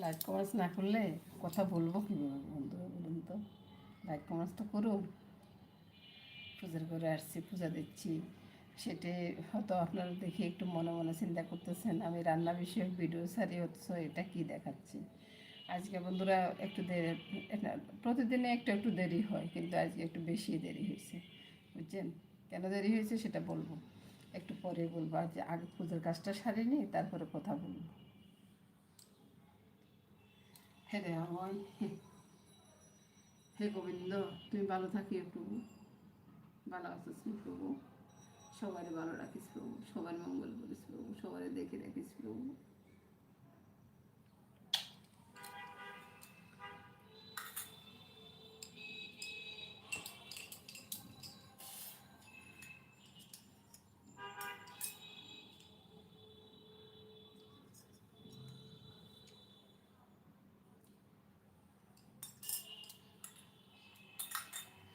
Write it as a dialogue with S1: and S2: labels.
S1: Like commerce না করলে কথা বলবো কীভাবে বন্ধুরা বলুন তো। লাইক কমার্স তো করুন। পূজার করে আসছি, পূজা দিচ্ছি, সেটি হয়তো আপনারা দেখে একটু মনে মনে চিন্তা করতেছেন আমি রান্না বিষয়ক ভিডিও ছাড়ি, হচ্ছে এটা কি দেখাচ্ছি। আজকে বন্ধুরা একটু দেরি, প্রতিদিনে একটু একটু দেরি হয়, কিন্তু আজকে একটু বেশি দেরি হয়েছে, বুঝছেন। কেন দেরি হয়েছে সেটা বলবো, একটু পরে বলবো। আজ আগে পুজোর কাজটা সারিনি, তারপরে কথা বলবো। হ্যাঁ রে আমার, হে গোবিন্দ, তুমি ভালো থাকিও প্রভু, ভালো আছিস প্রভু, সবারই ভালো রাখিস প্রভু, সবার মঙ্গল করিস প্রভু, সবারই দেখে রাখিস প্রভু।